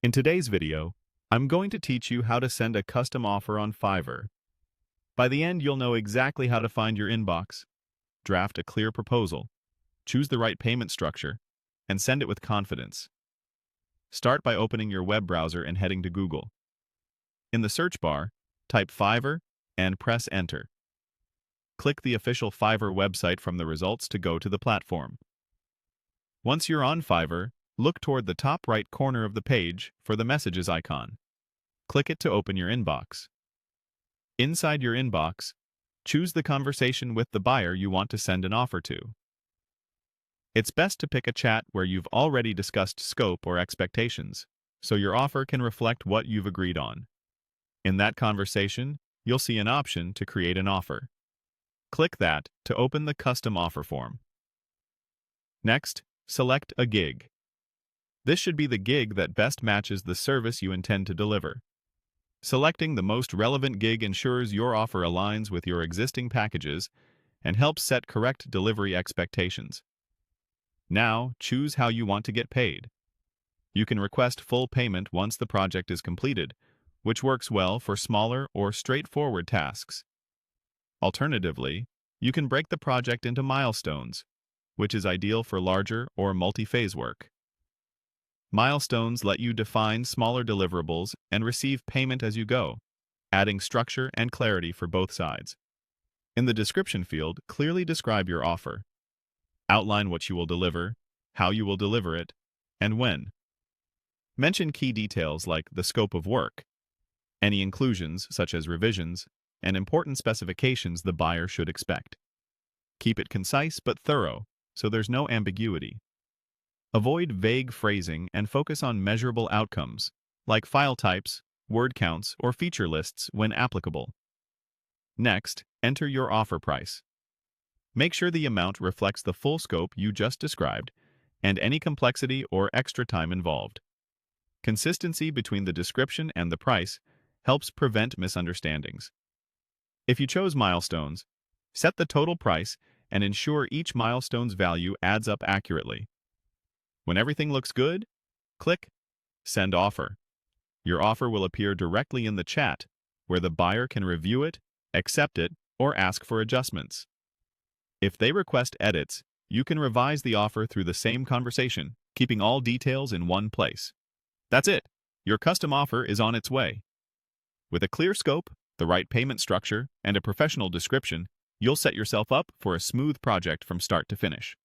In today's video, I'm going to teach you how to send a custom offer on Fiverr. By the end, you'll know exactly how to find your inbox, draft a clear proposal, choose the right payment structure, and send it with confidence. Start by opening your web browser and heading to Google. In the search bar, type Fiverr and press Enter. Click the official Fiverr website from the results to go to the platform. Once you're on Fiverr, look toward the top right corner of the page for the messages icon. Click it to open your inbox. Inside your inbox, choose the conversation with the buyer you want to send an offer to. It's best to pick a chat where you've already discussed scope or expectations, so your offer can reflect what you've agreed on. In that conversation, you'll see an option to create an offer. Click that to open the custom offer form. Next, select a gig. This should be the gig that best matches the service you intend to deliver. Selecting the most relevant gig ensures your offer aligns with your existing packages and helps set correct delivery expectations. Now, choose how you want to get paid. You can request full payment once the project is completed, which works well for smaller or straightforward tasks. Alternatively, you can break the project into milestones, which is ideal for larger or multi-phase work. Milestones let you define smaller deliverables and receive payment as you go, adding structure and clarity for both sides. In the description field, clearly describe your offer. Outline what you will deliver, how you will deliver it, and when. Mention key details like the scope of work, any inclusions such as revisions, and important specifications the buyer should expect. Keep it concise but thorough, so there's no ambiguity. Avoid vague phrasing and focus on measurable outcomes, like file types, word counts, or feature lists when applicable. Next, enter your offer price. Make sure the amount reflects the full scope you just described and any complexity or extra time involved. Consistency between the description and the price helps prevent misunderstandings. If you chose milestones, set the total price and ensure each milestone's value adds up accurately. When everything looks good, click Send Offer. Your offer will appear directly in the chat, where the buyer can review it, accept it, or ask for adjustments. If they request edits, you can revise the offer through the same conversation, keeping all details in one place. That's it. Your custom offer is on its way. With a clear scope, the right payment structure, and a professional description, you'll set yourself up for a smooth project from start to finish.